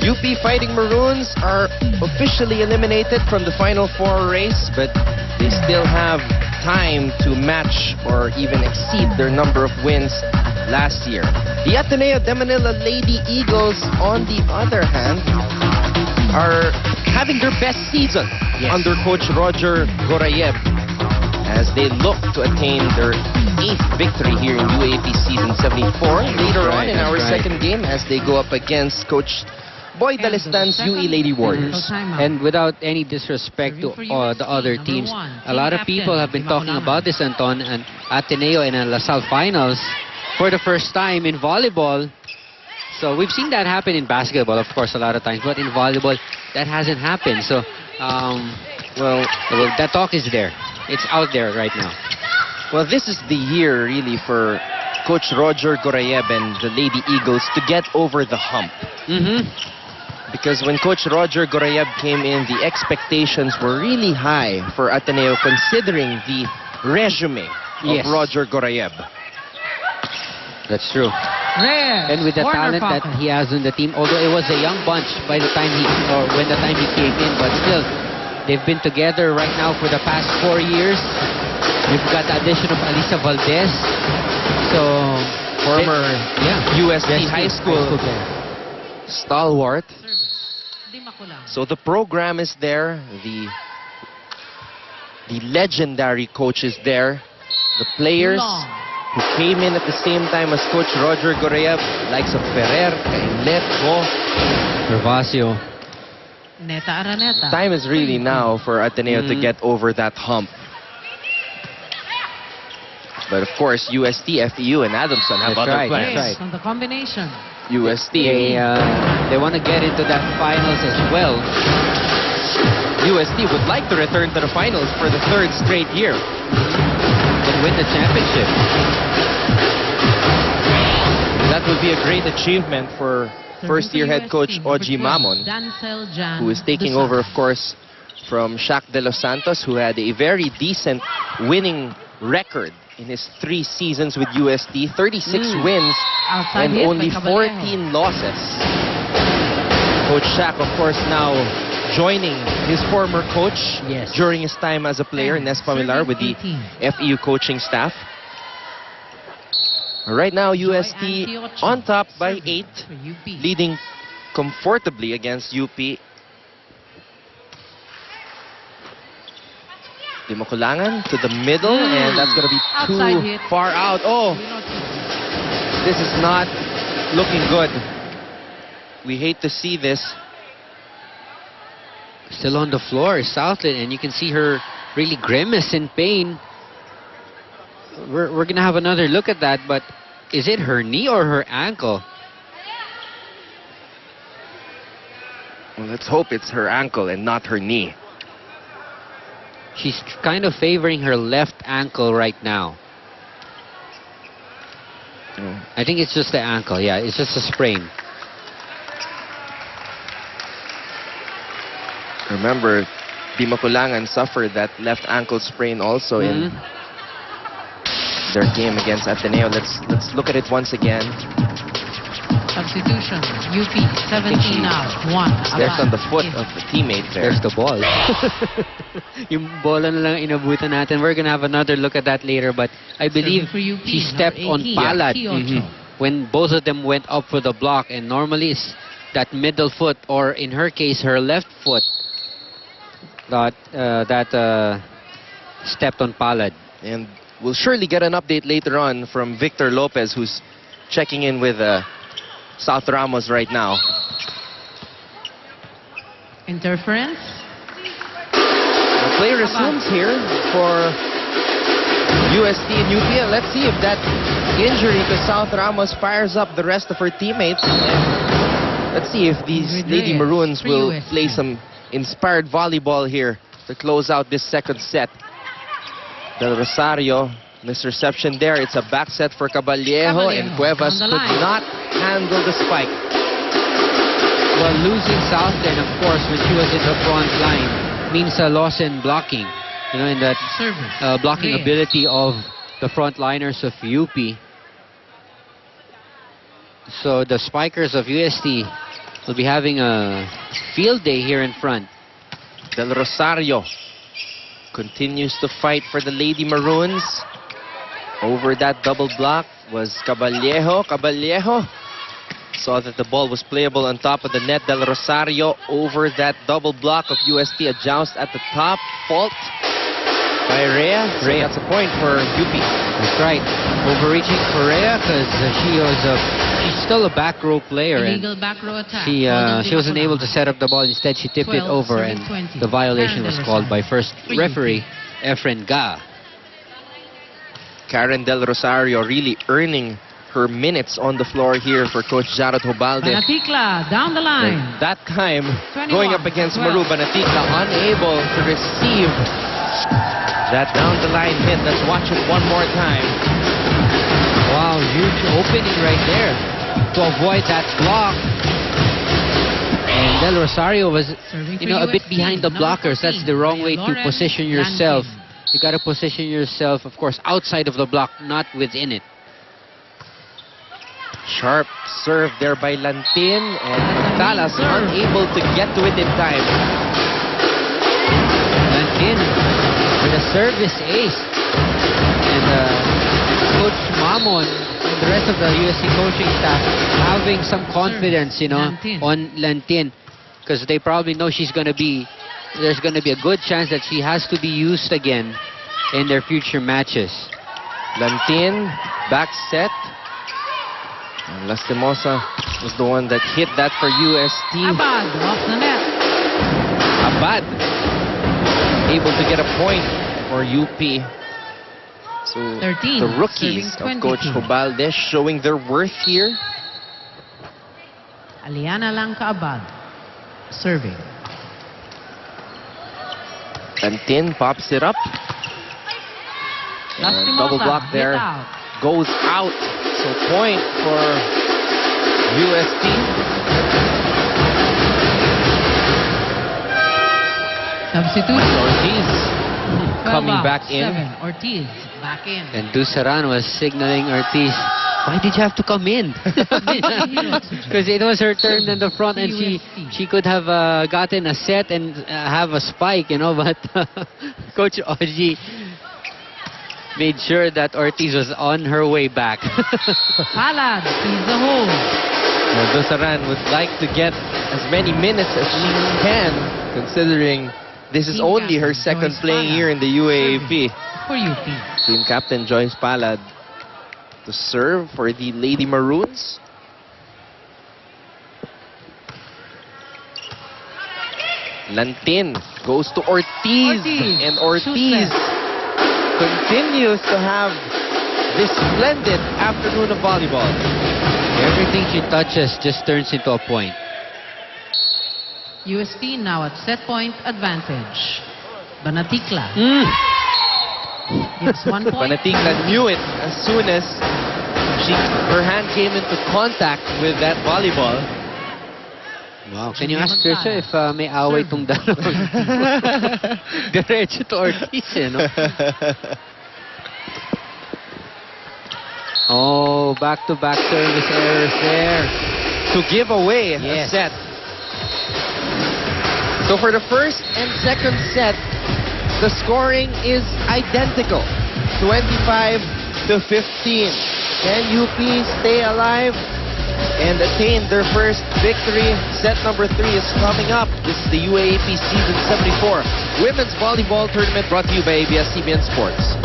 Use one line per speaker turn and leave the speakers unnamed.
UP Fighting Maroons are officially eliminated from the Final Four race, but they still have time to match or even exceed their number of wins last year. The Ateneo de Manila Lady Eagles, on the other hand, are having their best season under Coach Roger Gorayeb as they look to attain their 8th victory here in UAP Season 74. Later on in our second game as they go up against Coach Boy Dalestan's UE Lady Warriors.
And without any disrespect to the other teams, a lot of people have been talking about this, Anton, and Ateneo in a LaSalle finals for the first time in volleyball. So we've seen that happen in basketball, of course, a lot of times, but in volleyball, that hasn't happened. So, well, that talk is there. It's out there right now.
Well, this is the year, really, for Coach Roger Gorayeb and the Lady Eagles to get over the hump. Because when Coach Roger Gorayeb came in, the expectations were really high for Ateneo, considering the resume of Roger Gorayeb.
That's true. And with the talent that he has in the team, although it was a young bunch by the time when the time he came in, but still, they've been together right now for the past 4 years. We've got the addition of Alisa Valdez. So,
former UST high school stalwart. So the program is there. The legendary coach is there. The players who came in at the same time as Coach Roger Gorayeb, likes of Ferrer, Kainet,
Gervasio.
Time is really now for Ateneo to get over that hump. But of course, UST, FEU, and Adamson have other plans.
Yes, on the combination.
UST.
They want to get into that finals as well.
UST would like to return to the finals for the 3rd straight year
and win the championship.
That would be a great achievement for first-year head coach Oji Mamon, who is taking over, of course, from Shaq De Los Santos, who had a very decent winning record in his 3 seasons with UST. 36 wins and only 14 losses. Coach Shaq, of course, now joining his former coach during his time as a player, Nes Pamilar, with the FEU coaching staff. Right now, UST on top by 8, leading comfortably against UP. Dimakulangan to the middle, and that's going to be too far out. Oh, this is not looking good. We hate to see this.
Still on the floor is Southland, and you can see her really grimace in pain. We're going to have another look at that, but is it her knee or her ankle?
Well, let's hope it's her ankle and not her knee.
She's kind of favoring her left ankle right now. I think it's just the ankle. Yeah, it's just a sprain.
Remember, Dimakulangan suffered that left ankle sprain also in their game against Ateneo. Let's look at it once again.
Substitution. UP 17 now. 1.
There's on the foot of the teammate there.
There's the ball. Yung bola na lang inabutan natin. We're gonna have another look at that later, but I believe she stepped on palad when both of them went up for the block, and normally it's that middle foot, or in her case, her left foot, that stepped on palad.
And we'll surely get an update later on from Victor Lopez, who's checking in with South Ramos right now.
Interference.
The play resumes here for UST and UP. Let's see if that injury to South Ramos fires up the rest of her teammates. And let's see if these Lady Maroons will play some inspired volleyball here to close out this second set. Del Rosario, misreception there. It's a back set for Caballero, and Cuevas could not handle the spike.
Well, losing Southland, of course, when she was in the front line, means a loss in blocking. You know, in that blocking ability of the front liners of UP. So the spikers of UST will be having a field day here in front.
Del Rosario continues to fight for the Lady Maroons. Over that double block was Caballero. Caballero saw that the ball was playable on top of the net. Del Rosario over that double block of UST. A joust at the top. Fault by Rhea. So that's a point for UP.
That's right. Overreaching for Rhea because she's still a back row player.
Illegal back row attack.
She wasn't able to set up the ball. Instead, she tipped it over, and the violation was called by first referee Efren Ga.
Karen Del Rosario really earning her minutes on the floor here for Coach Jarod Hobalde.
Banatikla down the line.
And that time, going up against Maru, Banatikla unable to receive that down-the-line hit. Let's watch it one more time.
Wow, huge opening right there to avoid that block. And Del Rosario was, a bit behind the blockers. That's the wrong way to position yourself. You got to position yourself, of course, outside of the block, not within it.
Sharp serve there by Lantin, and Talas unable to get to it in time.
Lantin with a service ace. And Coach Mamon and the rest of the UST coaching staff having some confidence, on Lantin. Because they probably know there's going to be a good chance that she has to be used again in their future matches.
Lantin, back set. And Lastimosa was the one that hit that for UST.
Abad off the net.
Abad able to get a point for UP. So
13,
the rookies of Coach Hobalde showing their worth here.
Aliana Langka Abad serving.
Lantin pops it up. Double block there. Goes out. So point for UST.
Substitution.
Ortiz coming back in.
Ortiz back in.
And Dusaran was signaling Ortiz, why did you have to come in? Because it was her turn in the front, and she could have gotten a set and have a spike, but Coach Oji made sure that Ortiz was on her way back.
Palad sees the hole.
Dusaran would like to get as many minutes as she can, considering this is only her second playing year in the UAAP.
For UP.
Team captain Joyce Palad to serve for the Lady Maroons. Lantin goes to Ortiz. And Ortiz continues to have this splendid afternoon of volleyball.
Everything she touches just turns into a point.
UST now at set point advantage. Banatikla. Gives 1 point.
Banatikla knew it as soon as her hand came into contact with that volleyball.
Wow. Can you ask Trisha if may away itong dalawang diretso to Ortiz, Oh, back-to-back service errors there.
To give away a set. So for the first and second set, the scoring is identical. 25-15. Can UP stay alive and attain their first victory? Set number 3 is coming up. This is the UAAP Season 74 Women's Volleyball Tournament brought to you by ABS-CBN Sports.